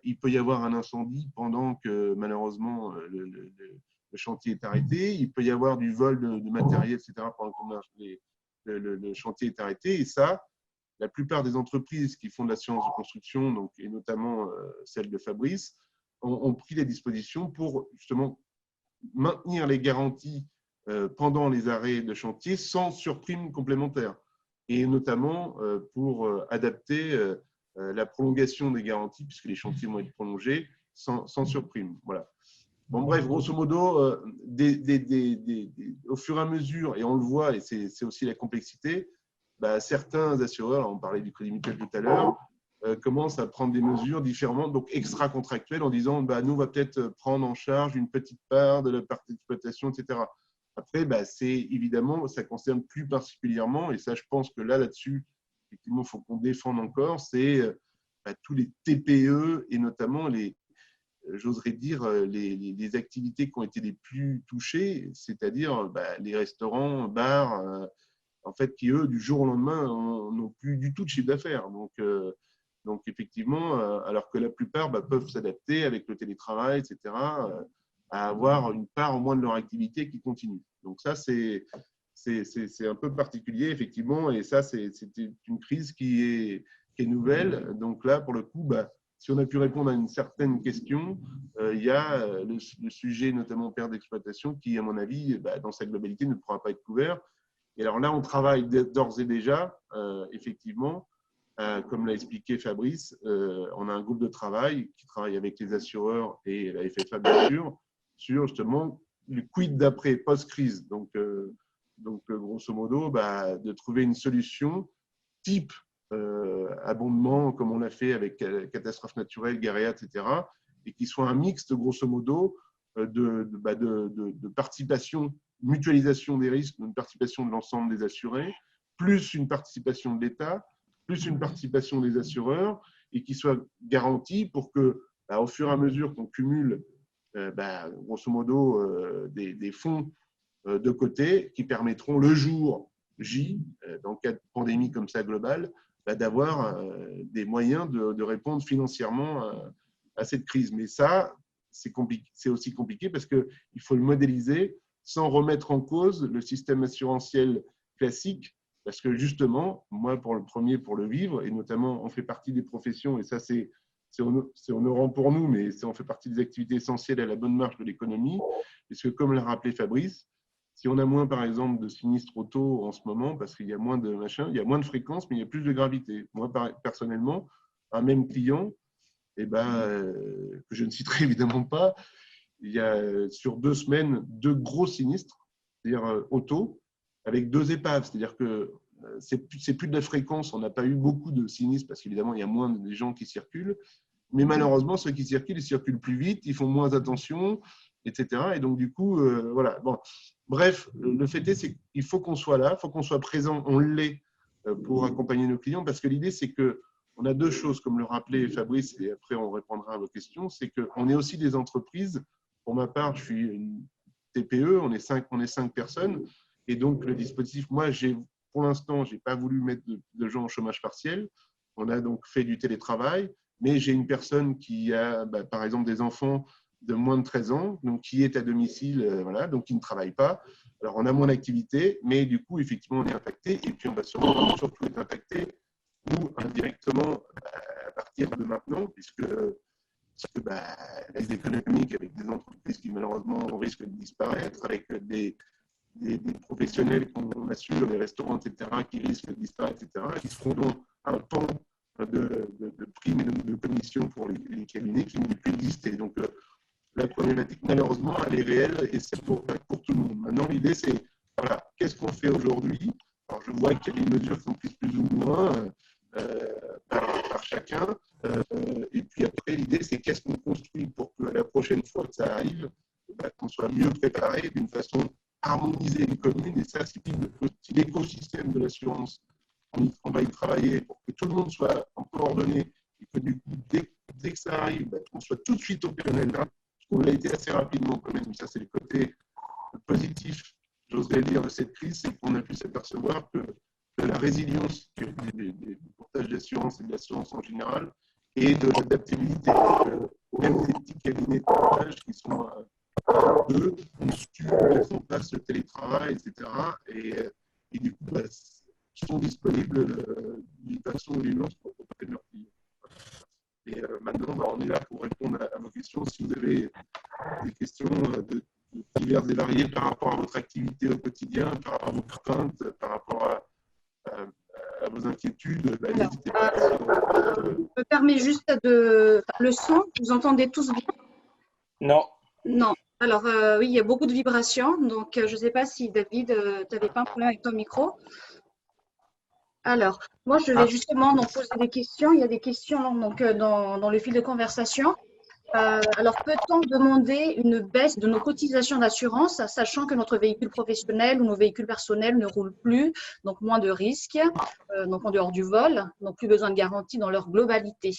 il peut y avoir un incendie pendant que, malheureusement, le chantier est arrêté. Il peut y avoir du vol de matériel, etc. pendant que le chantier est arrêté. Et ça, la plupart des entreprises qui font de l'assurance de construction, donc, et notamment celle de Fabrice, ont pris les dispositions pour justement maintenir les garanties pendant les arrêts de chantier sans surprime complémentaire, et notamment pour adapter la prolongation des garanties, puisque les chantiers vont être prolongés sans surprime. Voilà. Bon, bref, grosso modo, au fur et à mesure, et on le voit, et c'est aussi la complexité, certains assureurs, on parlait du Crédit Mutuel tout à l'heure, commencent à prendre des mesures différentes, donc extra-contractuelles, en disant nous, on va peut-être prendre en charge une petite part de la partie d'exploitation, etc. Après, c'est évidemment, ça concerne plus particulièrement, et ça, je pense que là-dessus, effectivement, il faut qu'on défende encore, c'est tous les TPE et notamment j'oserais dire, les activités qui ont été les plus touchées, c'est-à-dire les restaurants, bars, en fait, qui, eux, du jour au lendemain, n'ont plus du tout de chiffre d'affaires. Donc, effectivement, alors que la plupart peuvent s'adapter avec le télétravail, etc., à avoir une part au moins de leur activité qui continue. Donc ça, c'est un peu particulier, effectivement, et ça, c'est une crise qui est nouvelle. Donc là, pour le coup, si on a pu répondre à une certaine question, il y a le sujet, notamment perte d'exploitation, qui, à mon avis, dans sa globalité, ne pourra pas être couvert. Et alors là, on travaille d'ores et déjà, effectivement, comme l'a expliqué Fabrice, on a un groupe de travail qui travaille avec les assureurs et la FFA, bien sûr, sur justement le quid d'après, post-crise. Donc, grosso modo, de trouver une solution type abondement, comme on l'a fait avec catastrophes naturelles, guéréa, etc., et qui soit un mixte, grosso modo, de participation, mutualisation des risques, une participation de l'ensemble des assurés, plus une participation de l'État, plus une participation des assureurs, et qui soit garantie pour que, au fur et à mesure qu'on cumule, grosso modo, des fonds de côté qui permettront le jour J, dans le cas de pandémie comme ça globale, d'avoir des moyens de répondre financièrement à cette crise. Mais ça, c'est aussi compliqué parce qu'il faut le modéliser sans remettre en cause le système assurantiel classique, parce que justement, moi, pour le vivre, et notamment, on fait partie des professions, et ça, c'est honorant pour nous, mais on fait partie des activités essentielles à la bonne marche de l'économie, puisque comme l'a rappelé Fabrice, si on a moins, par exemple, de sinistres auto en ce moment, parce qu'il y a moins de il y a moins de fréquences, mais il y a plus de gravité. Moi, personnellement, un même client, que je ne citerai évidemment pas, il y a sur 2 semaines 2 gros sinistres, c'est-à-dire auto, avec 2 épaves. C'est-à-dire que c'est plus de la fréquence. On n'a pas eu beaucoup de sinistres parce qu'évidemment, il y a moins de gens qui circulent. Mais malheureusement, ceux qui circulent, ils circulent plus vite, ils font moins attention, etc. Et donc, du coup, voilà. Bon. Bref, le fait est, c'est qu'il faut qu'on soit là, il faut qu'on soit présent, on l'est pour accompagner nos clients, parce que l'idée, c'est qu'on a 2 choses, comme le rappelait Fabrice, et après, on répondra à vos questions, c'est qu'on est aussi des entreprises. Pour ma part, je suis une TPE, on est 5 personnes, et donc le dispositif, moi, pour l'instant, je n'ai pas voulu mettre de gens au chômage partiel. On a donc fait du télétravail, mais j'ai une personne qui a, par exemple, des enfants de moins de 13 ans, donc qui est à domicile, voilà, donc qui ne travaille pas. Alors, on a moins d'activité, mais du coup, effectivement, on est impacté, et puis on va surtout être impacté, nous, indirectement, à partir de maintenant, puisque les économiques, avec des entreprises qui, malheureusement, risquent de disparaître, avec des professionnels qu'on assure, des restaurants, etc., qui risquent de disparaître, etc., qui seront donc un pan de primes et de commissions pour les cabinets qui ne plus exister. Donc, la problématique, malheureusement, elle est réelle et c'est pour tout le monde. Maintenant, l'idée, c'est, voilà, qu'est-ce qu'on fait aujourd'hui? Alors, je vois qu'il y a des mesures qui sont prises plus ou moins par chacun. Et puis après, l'idée, c'est qu'est-ce qu'on construit pour que la prochaine fois que ça arrive, qu'on soit mieux préparé d'une façon harmonisée et commune. Et ça, c'est l'écosystème de l'assurance. On va y travailler pour que tout le monde soit en coordonnée et que du coup, dès que ça arrive, qu'on soit tout de suite opérationnel là. On l'a été assez rapidement quand même. Ça, c'est le côté positif, j'oserais dire, de cette crise, c'est qu'on a pu s'apercevoir que la résilience des portages d'assurance et de l'assurance en général et de l'adaptabilité. Même les petits cabinets de portage qui sont eux, ont su mettre en place le télétravail, etc. Et du coup, sont disponibles d'une façon ou d'une autre pour accompagner leurs clients. Et maintenant, on est là pour répondre à vos questions. Si vous avez des questions diverses et variées par rapport à votre activité au quotidien, par rapport à vos craintes, par rapport à vos inquiétudes. Bah, Alors, n'hésitez pas. je me permets juste de… Le son, vous entendez tous bien? Non. Non. Alors, oui, il y a beaucoup de vibrations. Donc, je ne sais pas si David, tu n'avais pas un problème avec ton micro. Alors, moi, je vais justement donc, poser des questions. Il y a des questions donc, dans le fil de conversation. Alors, peut-on demander une baisse de nos cotisations d'assurance, sachant que notre véhicule professionnel ou nos véhicules personnels ne roulent plus, donc moins de risques, donc en dehors du vol, donc plus besoin de garantie dans leur globalité.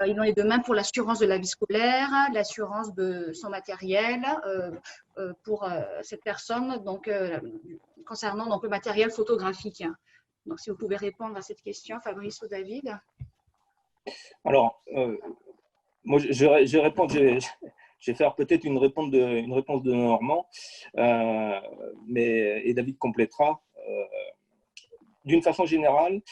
Il en est de même pour l'assurance de la vie scolaire, l'assurance de son matériel pour cette personne, donc concernant donc, le matériel photographique. Donc, si vous pouvez répondre à cette question, Fabrice ou David. Alors, moi, je réponds, je vais faire peut-être une réponse de Normand, et David complétera. D'une façon générale,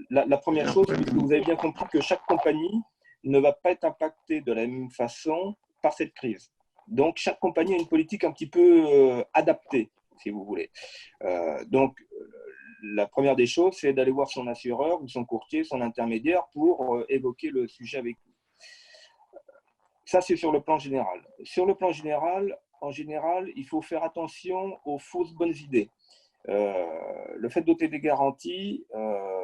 la première chose, puisque vous avez bien compris que chaque compagnie ne va pas être impactée de la même façon par cette crise. Donc, chaque compagnie a une politique un petit peu adaptée, si vous voulez. Donc, la première des choses, c'est d'aller voir son assureur ou son courtier, son intermédiaire pour évoquer le sujet avec lui. Ça, c'est sur le plan général. Sur le plan général, en général, il faut faire attention aux fausses bonnes idées. Le fait de doter des garanties,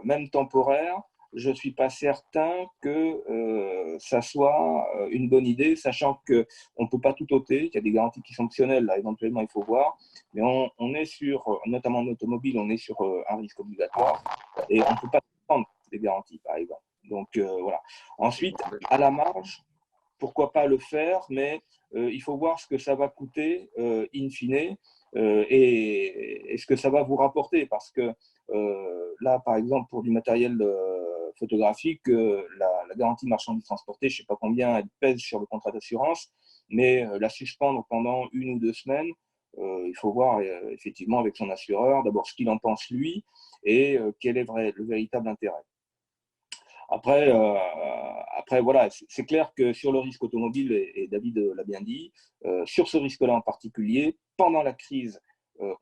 même temporaires, je ne suis pas certain que ça soit une bonne idée, sachant qu'on ne peut pas tout ôter, qu'il y a des garanties qui sont optionnelles, là, éventuellement il faut voir, mais on est sur, notamment en automobile, on est sur un risque obligatoire et on ne peut pas prendre des garanties, par exemple. Donc voilà. Ensuite, à la marge, pourquoi pas le faire, mais il faut voir ce que ça va coûter in fine et ce que ça va vous rapporter. Parce que là, par exemple, pour du matériel photographique, la garantie marchandise transportée, je ne sais pas combien elle pèse sur le contrat d'assurance, mais la suspendre pendant 1 ou 2 semaines, il faut voir effectivement avec son assureur, d'abord ce qu'il en pense lui et quel est le véritable intérêt. Après, voilà, c'est clair que sur le risque automobile, et David l'a bien dit, sur ce risque-là en particulier, pendant la crise,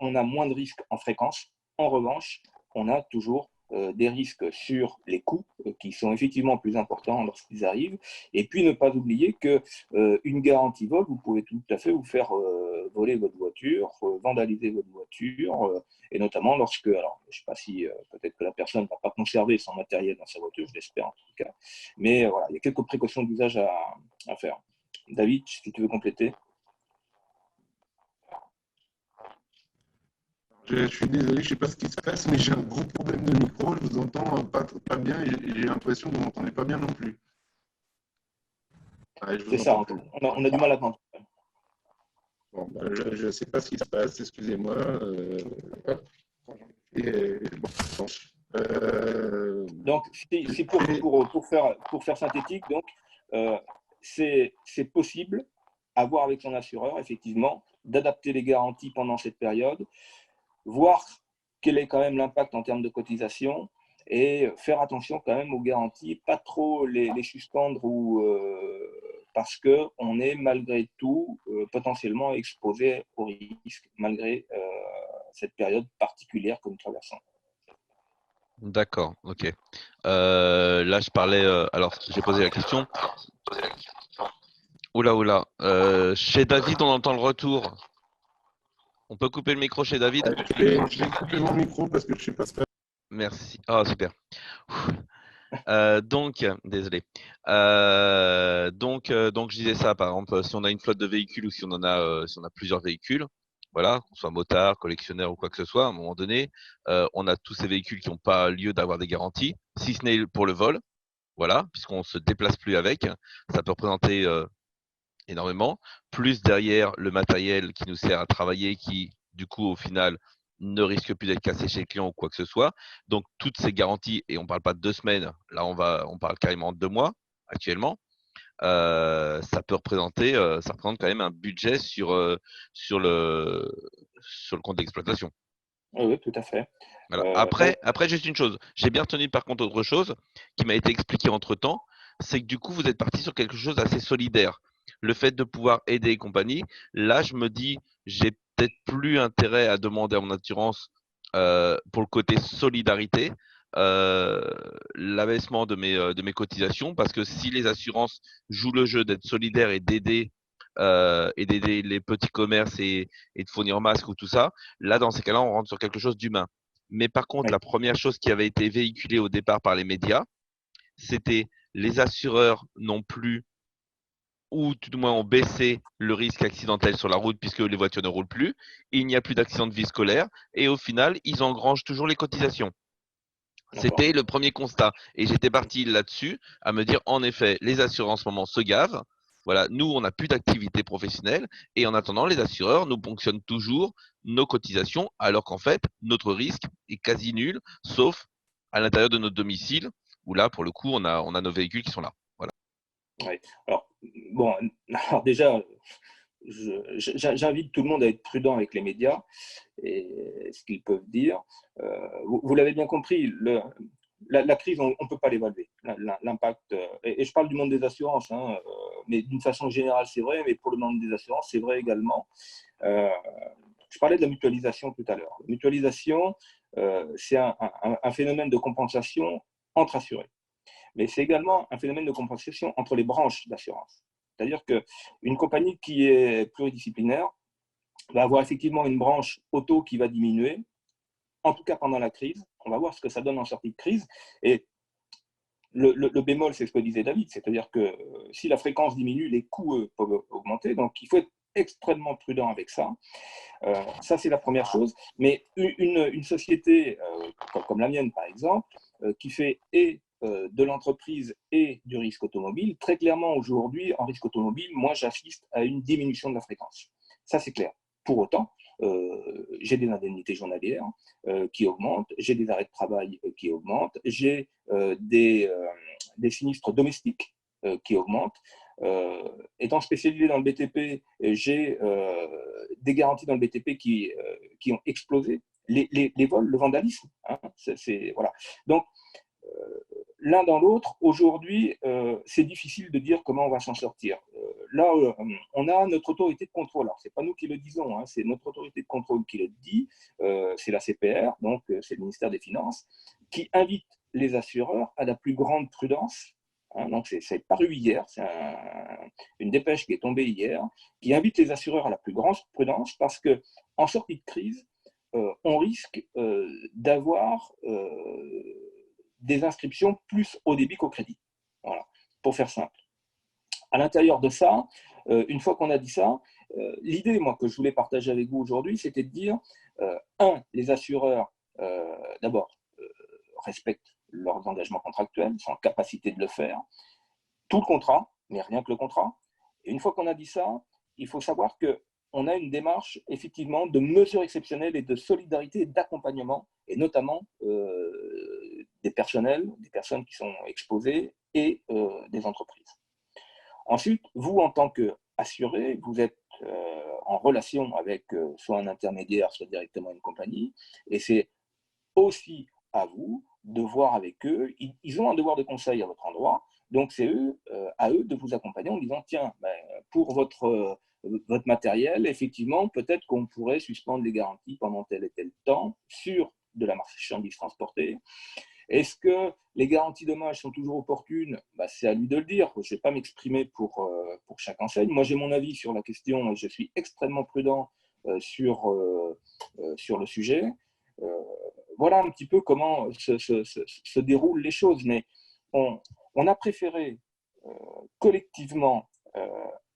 on a moins de risques en fréquence. En revanche, on a toujours des risques sur les coûts qui sont effectivement plus importants lorsqu'ils arrivent. Et puis, ne pas oublier qu'une garantie vol, vous pouvez tout à fait vous faire voler votre voiture, vandaliser votre voiture, et notamment lorsque, alors je ne sais pas si peut-être que la personne ne va pas conserver son matériel dans sa voiture, je l'espère en tout cas, mais voilà, il y a quelques précautions d'usage à faire. David, si tu veux compléter. Je suis désolé, je ne sais pas ce qui se passe, mais j'ai un gros problème de micro, je vous entends pas bien et j'ai l'impression que vous ne m'entendez pas bien non plus. C'est ça, on a du mal à entendre. Bon, je ne sais pas ce qui se passe, excusez-moi. Donc, c'est pour faire synthétique, donc c'est possible à voir avec son assureur, effectivement, d'adapter les garanties pendant cette période, voir quel est quand même l'impact en termes de cotisation et faire attention quand même aux garanties, pas trop les suspendre parce qu'on est malgré tout potentiellement exposé au risque malgré cette période particulière que nous traversons. D'accord, ok. Là, je parlais. Alors, j'ai posé la question. Oula. Chez David, on entend le retour. On peut couper le micro chez David? Je vais couper mon micro parce que je ne sais pas ce que. Merci. Ah, super. Donc, désolé. Donc, je disais ça, par exemple, si on a une flotte de véhicules ou si on a plusieurs véhicules, voilà, qu'on soit motard, collectionneur ou quoi que ce soit, à un moment donné, on a tous ces véhicules qui n'ont pas lieu d'avoir des garanties, si ce n'est pour le vol, voilà, puisqu'on se déplace plus avec, ça peut représenter énormément, plus derrière le matériel qui nous sert à travailler, qui, du coup, au final, ne risque plus d'être cassé chez le client ou quoi que ce soit. Donc, toutes ces garanties, et on ne parle pas de 2 semaines, là, on parle carrément de 2 mois actuellement, ça représente quand même un budget sur le compte d'exploitation. Oui, tout à fait. Voilà. Après, juste une chose, j'ai bien retenu par contre autre chose qui m'a été expliqué entre-temps, c'est que du coup, vous êtes parti sur quelque chose d'assez solidaire. le fait de pouvoir aider les compagnies, là, je me dis, j'ai peut-être plus intérêt à demander à mon assurance pour le côté solidarité, euh, l'abaissement de mes cotisations, parce que si les assurances jouent le jeu d'être solidaires et d'aider les petits commerces et de fournir masques ou tout ça, là, dans ces cas-là, on rentre sur quelque chose d'humain. Mais par contre, Oui. la première chose qui avait été véhiculée au départ par les médias, c'était les assureurs n'ont plus ou tout du moins ont baissé le risque accidentel sur la route puisque les voitures ne roulent plus, il n'y a plus d'accident de vie scolaire et au final, ils engrangent toujours les cotisations. D'accord. C'était le premier constat et j'étais parti là-dessus à me dire en effet, les assureurs en ce moment se gavent. Voilà, nous, on n'a plus d'activité professionnelle et en attendant, les assureurs nous ponctionnent toujours nos cotisations alors qu'en fait, notre risque est quasi nul, sauf à l'intérieur de notre domicile où là, pour le coup, on a nos véhicules qui sont là. Voilà. Ouais. Alors, bon, alors déjà, j'invite tout le monde à être prudent avec les médias et ce qu'ils peuvent dire. Vous l'avez bien compris, la crise, on ne peut pas l'évaluer. L'impact, et je parle du monde des assurances, hein, mais d'une façon générale, c'est vrai, mais pour le monde des assurances, c'est vrai également. Je parlais de la mutualisation tout à l'heure. La mutualisation, c'est un phénomène de compensation entre assurés. Mais c'est également un phénomène de compensation entre les branches d'assurance. C'est-à-dire qu'une compagnie qui est pluridisciplinaire va avoir effectivement une branche auto qui va diminuer, en tout cas pendant la crise. On va voir ce que ça donne en sortie de crise. Et le bémol, c'est ce que disait David, c'est-à-dire que si la fréquence diminue, les coûts peuvent augmenter. Donc, il faut être extrêmement prudent avec ça. Ça, c'est la première chose. Mais une société comme la mienne, par exemple, qui fait de l'entreprise et du risque automobile, très clairement, aujourd'hui, en risque automobile, moi, j'assiste à une diminution de la fréquence. Ça, c'est clair. Pour autant, j'ai des indemnités journalières qui augmentent, j'ai des arrêts de travail qui augmentent, j'ai des sinistres domestiques qui augmentent. Étant spécialisé dans le BTP, j'ai des garanties dans le BTP qui ont explosé. Les vols, le vandalisme, hein, voilà. Donc, l'un dans l'autre, aujourd'hui, c'est difficile de dire comment on va s'en sortir. Là, on a notre autorité de contrôle. Alors, ce n'est pas nous qui le disons, hein, c'est notre autorité de contrôle qui le dit. C'est la CPR, donc c'est le ministère des Finances, qui invite les assureurs à la plus grande prudence. Hein, donc, c'est paru hier, c'est une dépêche qui est tombée hier, qui invite les assureurs à la plus grande prudence parce qu'en sortie de crise, on risque d'avoir des inscriptions plus au débit qu'au crédit. Voilà, pour faire simple. À l'intérieur de ça, une fois qu'on a dit ça, l'idée, moi, que je voulais partager avec vous aujourd'hui, c'était de dire, les assureurs, d'abord, respectent leurs engagements contractuels, sont en capacité de le faire, tout le contrat, mais rien que le contrat. Et une fois qu'on a dit ça, il faut savoir qu'on a une démarche, effectivement, de mesures exceptionnelles et de solidarité et d'accompagnement, et notamment des personnels, des personnes qui sont exposées et des entreprises. Ensuite, vous, en tant qu'assuré, vous êtes en relation avec soit un intermédiaire, soit directement une compagnie, et c'est aussi à vous de voir avec eux. Ils ont un devoir de conseil à votre endroit, donc c'est à eux de vous accompagner en disant, tiens, pour votre matériel, effectivement, peut-être qu'on pourrait suspendre les garanties pendant tel et tel temps sur de la marchandise transportée. Est-ce que les garanties dommages sont toujours opportunes? C'est à lui de le dire. Je ne vais pas m'exprimer pour chaque enseigne. Moi, j'ai mon avis sur la question et je suis extrêmement prudent sur le sujet. Voilà un petit peu comment se déroulent les choses. Mais on a préféré collectivement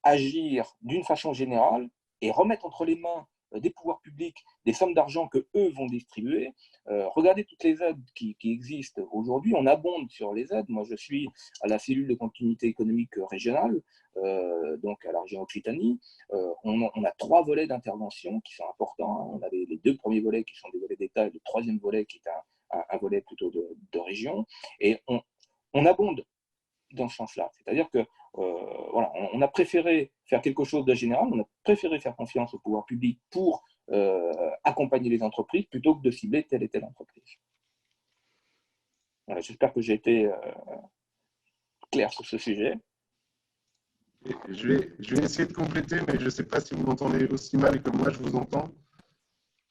agir d'une façon générale et remettre entre les mains des pouvoirs publics des sommes d'argent qu'eux vont distribuer. Regardez toutes les aides qui existent aujourd'hui. On abonde sur les aides. Moi, je suis à la cellule de continuité économique régionale, donc à la région Occitanie. On a 3 volets d'intervention qui sont importants. On a les 2 premiers volets qui sont des volets d'État et le 3e volet qui est un volet plutôt de région. Et on abonde dans ce sens-là. C'est-à-dire que voilà, on a préféré faire quelque chose de général, on a préféré faire confiance au pouvoir public pour accompagner les entreprises plutôt que de cibler telle et telle entreprise. Voilà, j'espère que j'ai été clair sur ce sujet. Et je vais essayer de compléter, mais je ne sais pas si vous m'entendez aussi mal que moi je vous entends.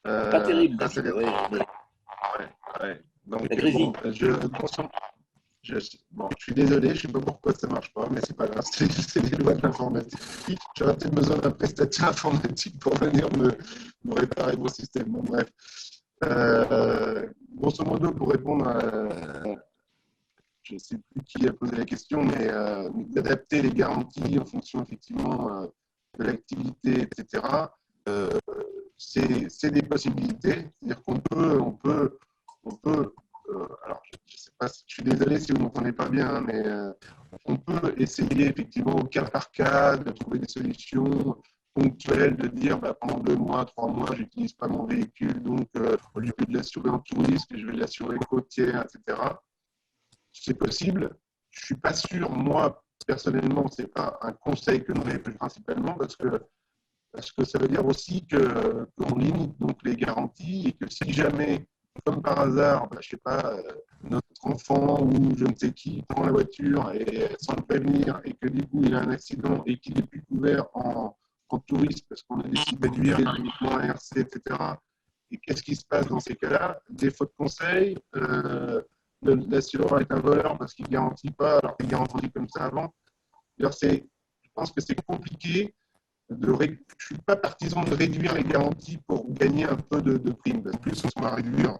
Pas terrible, David. Ouais. Donc, La grésille. bon, je suis désolé, je ne sais pas pourquoi ça ne marche pas, mais c'est pas grave, c'est les lois de l'informatique. J'aurais peut-être besoin d'un prestataire informatique pour venir me réparer mon système. Bon, bref. Grosso modo, pour répondre je ne sais plus qui a posé la question, mais d'adapter les garanties en fonction effectivement de l'activité, etc. C'est des possibilités. C'est-à-dire qu'on peut, alors je sais pas, je suis désolé si vous ne m'entendez pas bien, hein, mais on peut essayer effectivement au cas par cas de trouver des solutions ponctuelles, de dire pendant 2 mois, 3 mois, je n'utilise pas mon véhicule, donc au lieu de l'assurer en touriste, je vais l'assurer côtière, etc. C'est possible. Je ne suis pas sûr, moi, personnellement, ce n'est pas un conseil que j'aurais principalement parce que ça veut dire aussi qu'on limite donc les garanties et que si jamais, comme par hasard, je ne sais pas, notre enfant ou je ne sais qui prend la voiture et sans le prévenir et que du coup il a un accident et qu'il n'est plus couvert en touriste parce qu'on a décidé de réduire uniquement un RC, etc. Et qu'est-ce qui se passe dans ces cas-là? Défaut de conseil, l'assureur est un voleur parce qu'il ne garantit pas alors qu'il est entendu comme ça avant. Alors je pense que c'est compliqué. Je ne suis pas partisan de réduire les garanties pour gagner un peu de primes. En plus, on va réduire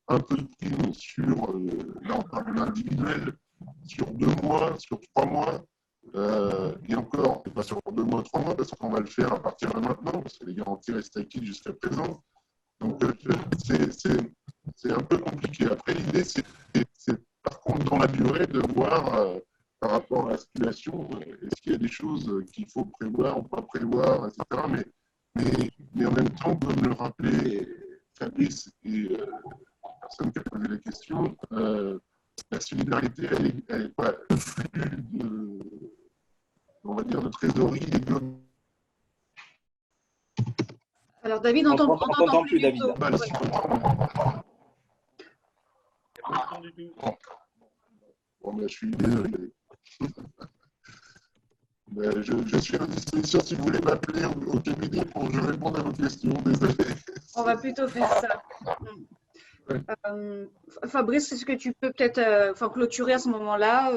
un peu de primes sur, là on parle de l'individuel, sur 2 mois, sur 3 mois, et encore, pas sur 2 mois, 3 mois, parce qu'on va le faire à partir de maintenant, parce que les garanties restent acquises jusqu'à présent. Donc, c'est un peu compliqué. Après, l'idée, c'est par contre, dans la durée, de voir par rapport à la situation, est-ce qu'il y a des choses qu'il faut prévoir ou pas prévoir, etc. Mais en même temps, comme le rappelait Fabrice et la personne qui a posé la question, la solidarité, elle est pas le flux on va dire, de trésorerie et de Alors, David, on t'entend plus, David. Bon, je suis désolé. Je suis à disposition si vous voulez m'appeler au cabinet pour que je réponde à vos questions. Désolé. On va plutôt faire ça. Ouais. Fabrice, est-ce que tu peux peut-être clôturer à ce moment-là,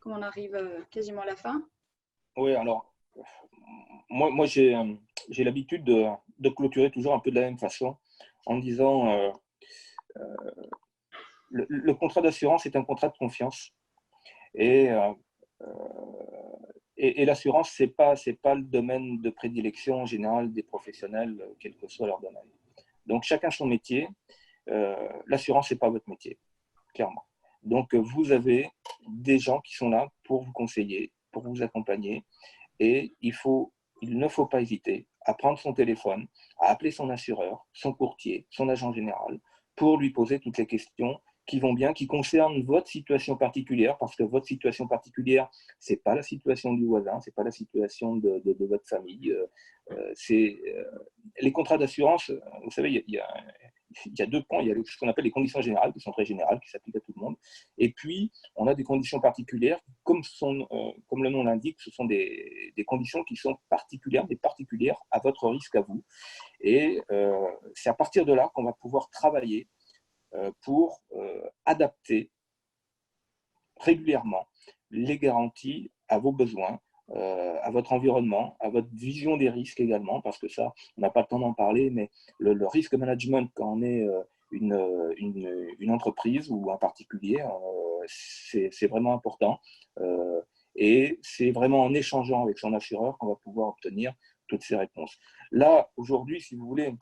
comme on arrive quasiment à la fin? Oui, alors, moi j'ai l'habitude de clôturer toujours un peu de la même façon en disant le contrat d'assurance est un contrat de confiance et l'assurance, ce n'est pas le domaine de prédilection en général des professionnels, quel que soit leur domaine. Donc, chacun son métier. L'assurance, ce n'est pas votre métier, clairement. Donc, vous avez des gens qui sont là pour vous conseiller, pour vous accompagner. Et il ne faut pas hésiter à prendre son téléphone, à appeler son assureur, son courtier, son agent général, pour lui poser toutes les questions qui vont bien, qui concernent votre situation particulière, parce que votre situation particulière, ce n'est pas la situation du voisin, ce n'est pas la situation de votre famille. Les contrats d'assurance, vous savez, il y a 2 points. Il y a ce qu'on appelle les conditions générales, qui sont très générales, qui s'appliquent à tout le monde. Et puis, on a des conditions particulières. Comme le nom l'indique, ce sont des conditions qui sont particulières, mais particulières à votre risque à vous. Et c'est à partir de là qu'on va pouvoir travailler pour adapter régulièrement les garanties à vos besoins, à votre environnement, à votre vision des risques également, parce que ça, on n'a pas le temps d'en parler, mais le risque management, quand on est une entreprise ou un particulier, c'est vraiment important. Et c'est vraiment en échangeant avec son assureur qu'on va pouvoir obtenir toutes ces réponses. Là, aujourd'hui, si vous voulez,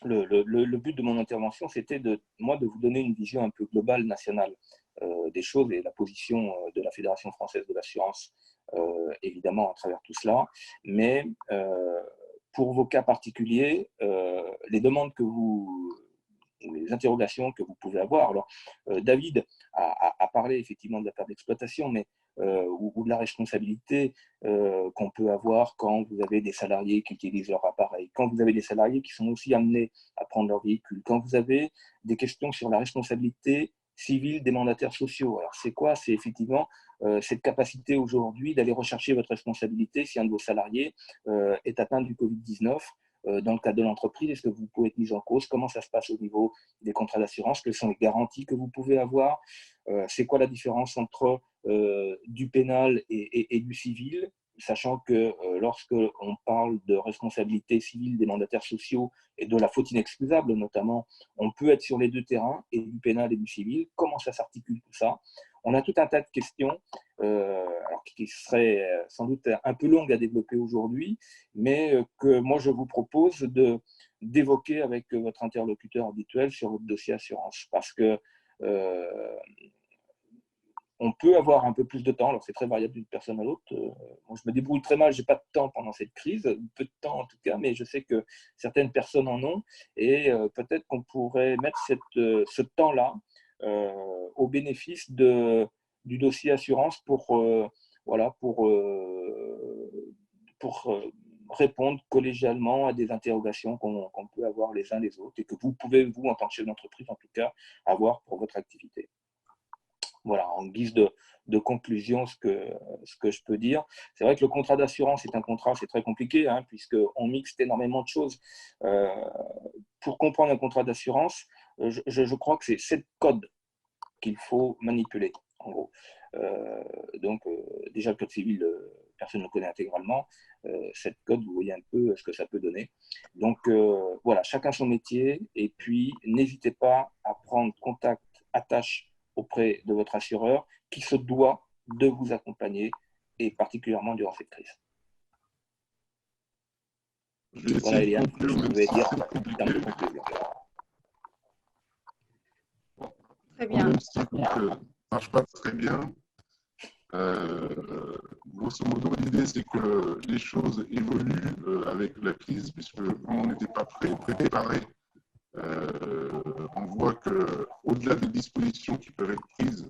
le but de mon intervention, c'était de vous donner une vision un peu globale, nationale des choses et la position de la Fédération française de l'assurance, évidemment, à travers tout cela. Mais pour vos cas particuliers, les demandes les interrogations que vous pouvez avoir. Alors, David a parlé effectivement de la perte d'exploitation, mais ou de la responsabilité qu'on peut avoir quand vous avez des salariés qui utilisent leur appareil, quand vous avez des salariés qui sont aussi amenés à prendre leur véhicule, quand vous avez des questions sur la responsabilité civil des mandataires sociaux. Alors, c'est quoi? C'est effectivement cette capacité aujourd'hui d'aller rechercher votre responsabilité si un de vos salariés est atteint du Covid-19. Dans le cadre de l'entreprise, est-ce que vous pouvez être mis en cause? Comment ça se passe au niveau des contrats d'assurance? Quelles sont les garanties que vous pouvez avoir? C'est quoi la différence entre du pénal et du civil? Sachant que lorsque on parle de responsabilité civile des mandataires sociaux et de la faute inexcusable notamment, on peut être sur les deux terrains, et du pénal et du civil. Comment ça s'articule tout ça? On a tout un tas de questions alors qui seraient sans doute un peu longues à développer aujourd'hui, mais que moi je vous propose d'évoquer avec votre interlocuteur habituel sur votre dossier assurance. Parce que on peut avoir un peu plus de temps, alors c'est très variable d'une personne à l'autre. Moi, je me débrouille très mal, je n'ai pas de temps pendant cette crise, peu de temps en tout cas, mais je sais que certaines personnes en ont, et peut-être qu'on pourrait mettre ce temps-là au bénéfice du dossier assurance pour répondre collégialement à des interrogations qu'on peut avoir les uns les autres, et que vous pouvez, vous, en tant que chef d'entreprise, en tout cas, avoir pour votre activité. Voilà, en guise de conclusion, ce que je peux dire. C'est vrai que le contrat d'assurance est un contrat, c'est très compliqué, hein, puisqu'on mixe énormément de choses. Pour comprendre un contrat d'assurance, je crois que c'est 7 codes qu'il faut manipuler, en gros. Déjà, le code civil, personne ne le connaît intégralement. 7 codes, vous voyez un peu ce que ça peut donner. Donc, voilà, chacun son métier. Et puis, n'hésitez pas à prendre contact, attache auprès de votre assureur qui se doit de vous accompagner, et particulièrement durant cette crise. Voilà, Eliane, ce que je pouvais dire en termes de conclusion. Très bien. Même si ne marche pas très bien, grosso modo, l'idée c'est que les choses évoluent avec la crise, puisque comme on n'était pas préparé, on voit qu'au-delà des dispositions qui peuvent être prises,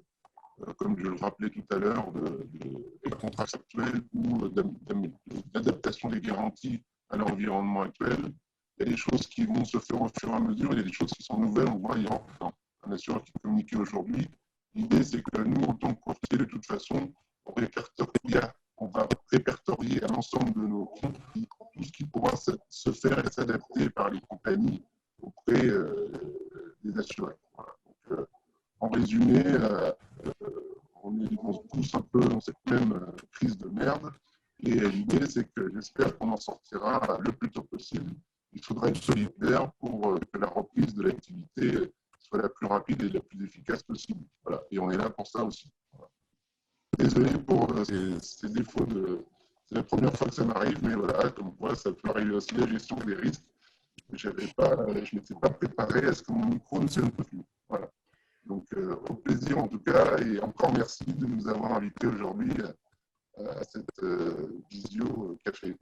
comme je le rappelais tout à l'heure, de contrats actuels ou d'adaptation des garanties à l'environnement actuel, il y a des choses qui vont se faire au fur et à mesure, il y a des choses qui sont nouvelles. On voit, il y a un assureur qui communiquait aujourd'hui. L'idée, c'est que nous, en tant que courtier, de toute façon, on va répertorier à l'ensemble de nos comptes tout ce qui pourra se faire et s'adapter par les compagnies auprès des assurés. Voilà. Donc, en résumé, on est tous un peu dans cette même crise de merde. Et l'idée, c'est que j'espère qu'on en sortira le plus tôt possible. Il faudra être solidaire pour que la reprise de l'activité soit la plus rapide et la plus efficace possible. Voilà. Et on est là pour ça aussi. Voilà. Désolé pour ces défauts C'est la première fois que ça m'arrive, mais voilà, comme quoi ça peut arriver aussi, la gestion des risques. Je ne m'étais pas préparé à ce que mon micro ne sonne plus. Voilà. Donc, au plaisir en tout cas, et encore merci de nous avoir invités aujourd'hui à cette visio café.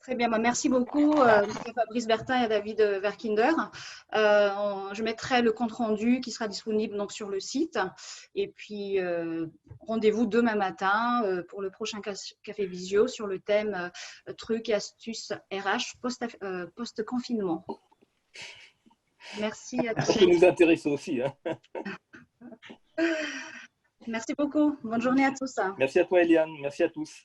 Très bien, merci beaucoup à Fabrice Bertin et à David Verkinder. Je mettrai le compte-rendu qui sera disponible donc, sur le site. Et puis, rendez-vous demain matin pour le prochain Café Visio sur le thème trucs et astuces RH post-confinement. Merci à tous. Ça peut nous intéresser aussi. Hein. Merci beaucoup. Bonne journée à tous. Merci à toi, Eliane. Merci à tous.